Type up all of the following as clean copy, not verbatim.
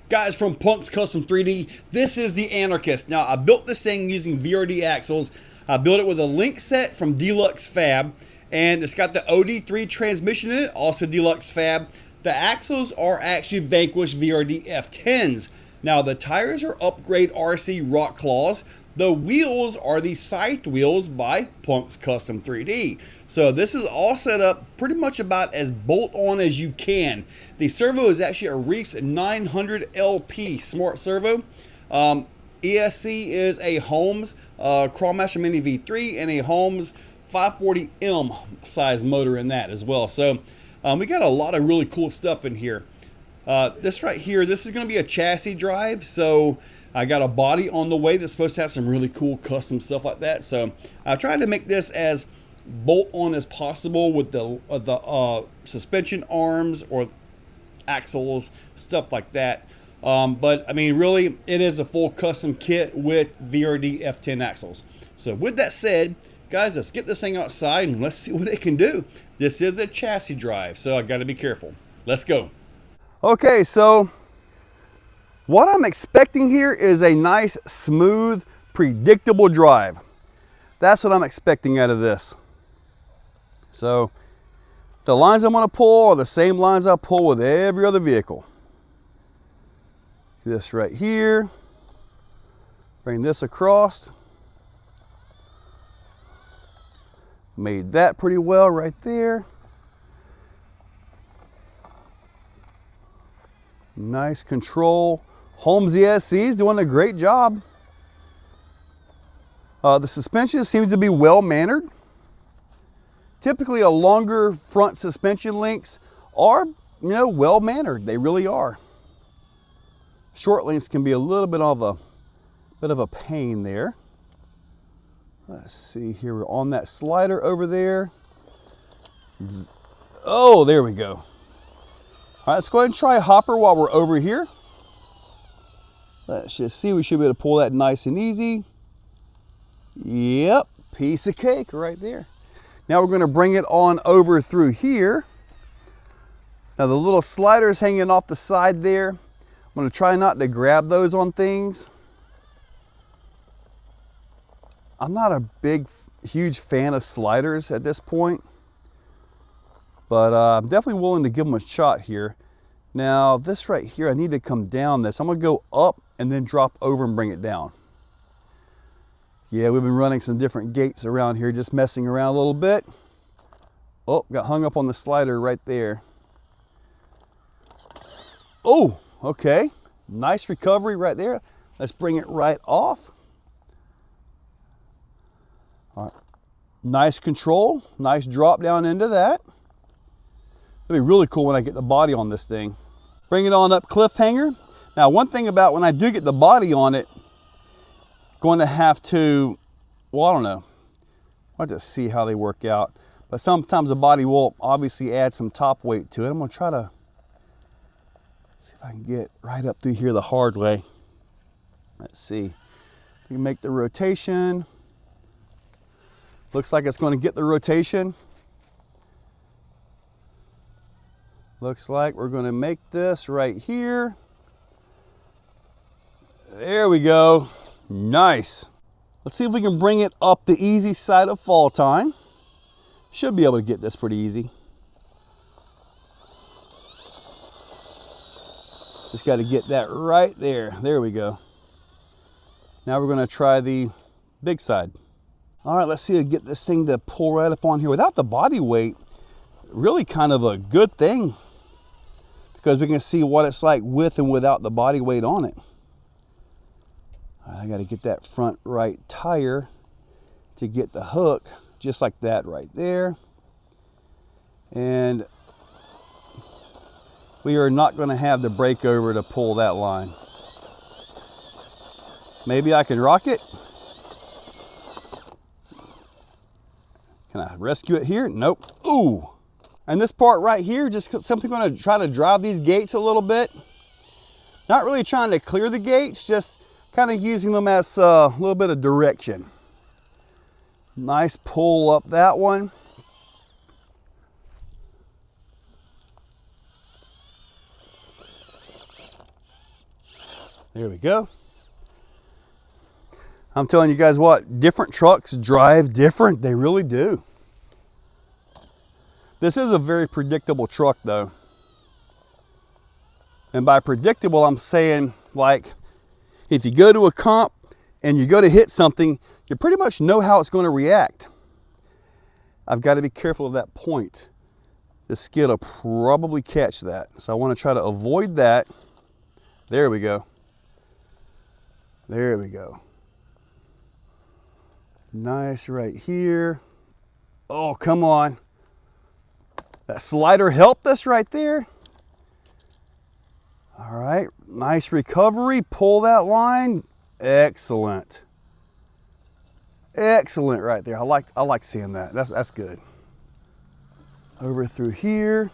Guys from Punk's Custom 3D, this is the Anarchist. Now, I built this thing using VRD axles. I built it with a link set from Deluxe Fab, and it's got the OD3 transmission in it, also Deluxe Fab. The axles are actually Vanquish VRD F10s. Now, the tires are Upgrade RC Rock Claws. The wheels are the Scythe wheels by Punk's Custom 3D. So this is all set up pretty much about as bolt-on as you can. The servo is actually a Reese 900 LP smart servo. ESC is a Holmes Crawlmaster Mini V3 and a Holmes 540M size motor in that as well. So we got a lot of really cool stuff in here. This right here, this is going to be a chassis drive. So I got a body on the way that's supposed to have some really cool custom stuff like that. So I tried to make this as bolt-on as possible with the suspension arms or axles, stuff like that. But I mean, really, it is a full custom kit with VRD F10 axles. So with that said, guys, let's get this thing outside and let's see what it can do. This is a chassis drive, so I got to be careful. Let's go. Okay, so what I'm expecting here is a nice, smooth, predictable drive. That's what I'm expecting out of this. So the lines I'm going to pull are the same lines I pull with every other vehicle. This right here, bring this across. Made that pretty well right there. Nice control. Holmes ESC is doing a great job. The suspension seems to be well mannered. Typically, a longer front suspension links are, well mannered. They really are. Short links can be a little bit of a pain there. Let's see here. We're on that slider over there. Oh, there we go. All right, let's go ahead and try a hopper while we're over here. Let's just see. We should be able to pull that nice and easy. Yep, piece of cake right there. Now we're going to bring it on over through here. Now the little sliders hanging off the side there, I'm going to try not to grab those on things. I'm not a huge fan of sliders at this point, but I'm definitely willing to give them a shot here. Now this right here, I need to come down this. I'm going to go up and then drop over and bring it down. Yeah, we've been running some different gates around here, just messing around a little bit. Oh, got hung up on the slider right there. Oh, okay. Nice recovery right there. Let's bring it right off. All right. Nice control. Nice drop down into that. It'll be really cool when I get the body on this thing. Bring it on up cliffhanger. Now, one thing about when I do get the body on it, going to have to, well, I don't know. I'll have to see how they work out. But sometimes the body will obviously add some top weight to it. I'm going to try to see if I can get right up through here the hard way. Let's see. We can make the rotation. Looks like it's going to get the rotation. Looks like we're going to make this right here. There we go. Nice. Let's see if we can bring it up the easy side of fall time. Should be able to get this pretty easy. Just got to get that right there. There we go. Now we're going to try the big side. All right, let's see if we get this thing to pull right up on here without the body weight. Really kind of a good thing because we can see what it's like with and without the body weight on it. I got to get that front right tire to get the hook just like that right there. And we are not going to have the breakover to pull that line. Maybe I can rock it. Can I rescue it here? Nope. Ooh. And this part right here, just simply going to try to drive these gates a little bit. Not really trying to clear the gates, just kind of using them as a little bit of direction. Nice pull up that one. There we go. I'm telling you guys what, different trucks drive different. They really do. This is a very predictable truck though. And by predictable, I'm saying like, if you go to a comp and you go to hit something, you pretty much know how it's going to react. I've got to be careful of that point. The skid will probably catch that. So I want to try to avoid that. There we go. There we go. Nice right here. Oh, come on. That slider helped us right there. All right, nice recovery. Pull that line. Excellent. Excellent right there. I like seeing that. That's good. Over through here.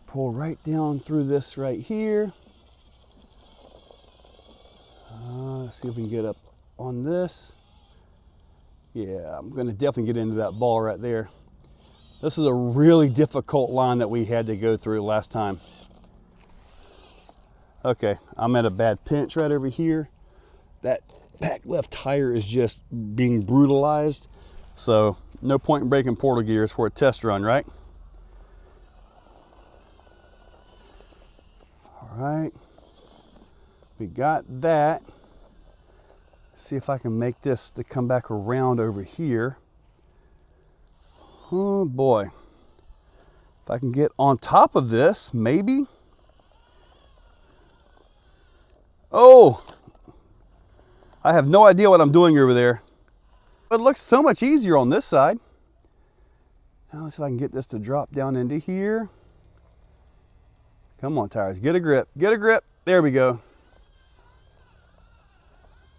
Pull right down through this right here. Let's see if we can get up on this. Yeah, I'm going to definitely get into that ball right there. This is a really difficult line that we had to go through last time. Okay, I'm at a bad pinch right over here. That back left tire is just being brutalized. So no point in breaking portal gears for a test run, right? All right, we got that. Let's see if I can make this to come back around over here. Oh boy. If I can get on top of this, maybe. Oh, I have no idea what I'm doing over there. It looks so much easier on this side. Now let's see if I can get this to drop down into here. Come on, tires, get a grip, get a grip. There we go.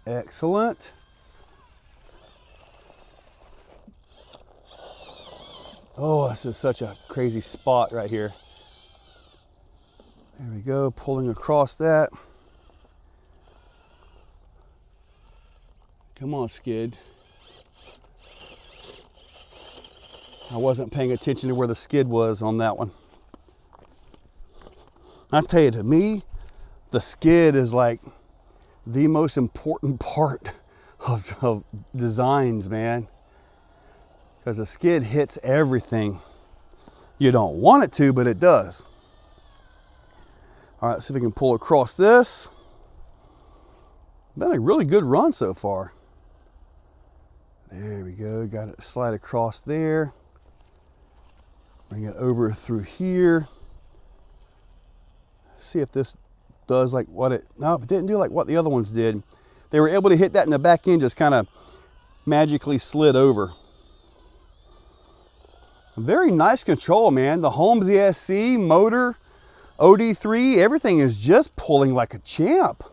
Excellent. Oh, this is such a crazy spot right here. There we go, pulling across that. Come on, skid. I wasn't paying attention to where the skid was on that one. I tell you, to me, the skid is like the most important part of designs, man. Because the skid hits everything. You don't want it to, but it does. All right, let's see if we can pull across this. Been a really good run so far. There we go, got it slide across there. Bring it over through here. See if this does like what it, no, it didn't do like what the other ones did. They were able to hit that in the back end, just kind of magically slid over. Very nice control, man. The Holmes ESC, motor, OD3, everything is just pulling like a champ.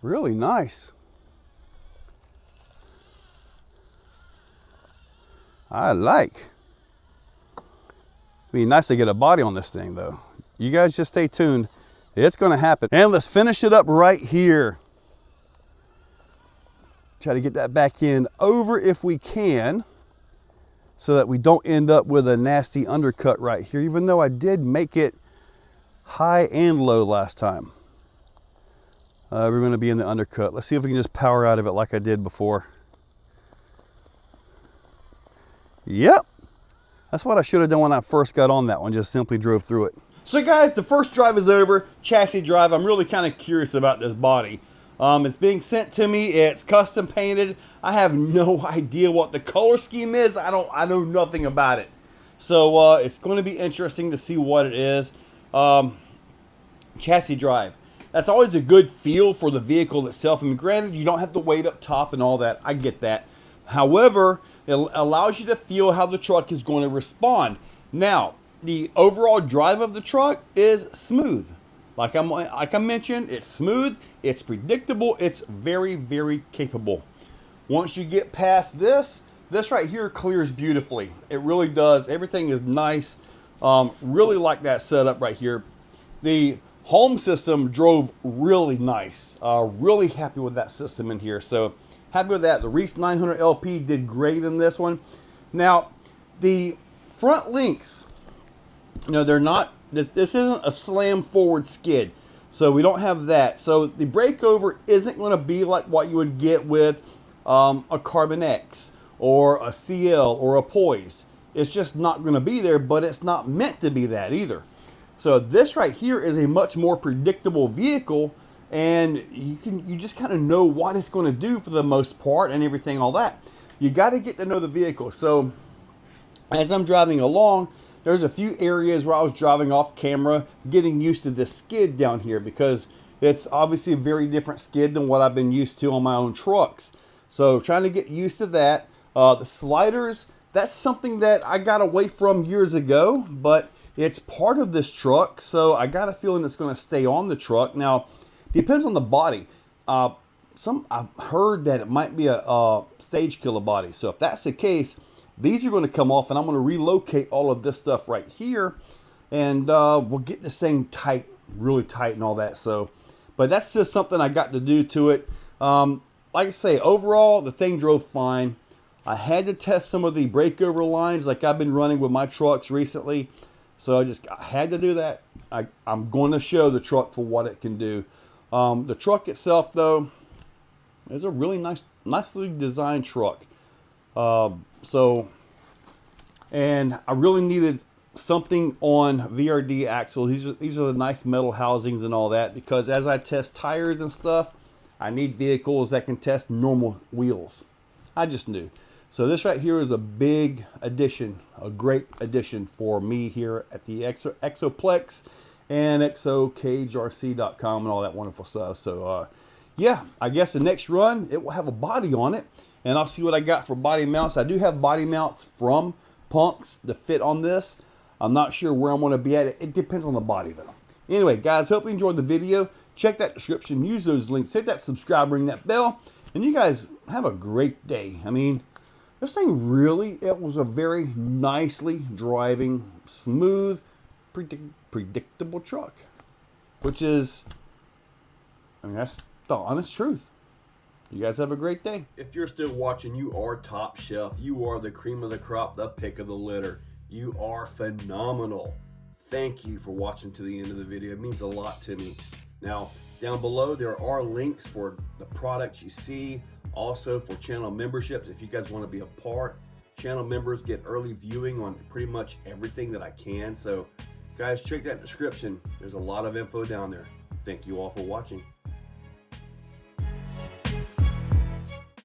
Really nice. I like. It'd be nice to get a body on this thing though. You guys just stay tuned. It's gonna happen. And let's finish it up right here. Try to get that back end over if we can, so that we don't end up with a nasty undercut right here, even though I did make it high and low last time. We're gonna be in the undercut. Let's see if we can just power out of it like I did before. Yep, that's what I should have done when I first got on that one, just simply drove through it. So guys, the first drive is over, chassis drive. I'm really kind of curious about this body. It's being sent to me, it's custom painted. I have no idea what the color scheme is. I know nothing about it. So it's going to be interesting to see what it is. Chassis drive. That's always a good feel for the vehicle itself. I mean, granted, you don't have to wait up top and all that. I get that. However, it allows you to feel how the truck is going to respond. Now, the overall drive of the truck is smooth. Like I mentioned, it's smooth, it's predictable, it's very, very capable. Once you get past this right here clears beautifully. It really does. Everything is nice. Really like that setup right here. The home system drove really nice. Really happy with that system in here. So happy with that. The Reese 900 LP did great in this one. Now, the front links, you know, they're not This isn't a slam forward skid, so we don't have that. So the breakover isn't going to be like what you would get with a Carbon X or a CL or a Poise. It's just not going to be there, but it's not meant to be that either. So this right here is a much more predictable vehicle, and you just kind of know what it's going to do for the most part and everything, all that. You got to get to know the vehicle. So as I'm driving along, there's a few areas where I was driving off camera, getting used to this skid down here, because it's obviously a very different skid than what I've been used to on my own trucks. So trying to get used to that. The sliders, that's something that I got away from years ago, but it's part of this truck, so I got a feeling it's going to stay on the truck. Now, depends on the body. I've heard that it might be a stage killer body. So if that's the case, these are going to come off, and I'm going to relocate all of this stuff right here, and we'll get this thing tight, really tight and all that. So, but that's just something I got to do to it. Like I say, overall, the thing drove fine. I had to test some of the breakover lines like I've been running with my trucks recently. So I had to do that. I'm going to show the truck for what it can do. The truck itself, though, is a really nicely designed truck. And I really needed something on VRD axle. These are the nice metal housings and all that, because as I test tires and stuff, I need vehicles that can test normal wheels. I just knew. So this right here is a big addition, a great addition for me here at the Exoplex and exocagerc.com and all that wonderful stuff. So yeah, I guess the next run, it will have a body on it, and I'll see what I got for body mounts. I do have body mounts from Punks to fit on this. I'm not sure where I'm going to be at. It depends on the body though. Anyway, guys, hope you enjoyed the video. Check that description, use those links, hit that subscribe, ring that bell, and you guys have a great day. I mean, this thing really, it was a very nicely driving, smooth, predictable truck, which is, I mean, that's the honest truth. You guys have a great day. If you're still watching, you are top shelf. You are the cream of the crop, the pick of the litter. You are phenomenal. Thank you for watching to the end of the video. It means a lot to me. Now, down below, there are links for the products you see. Also for channel memberships, if you guys want to be a part. Channel members get early viewing on pretty much everything that I can. So guys, check that description. There's a lot of info down there. Thank you all for watching.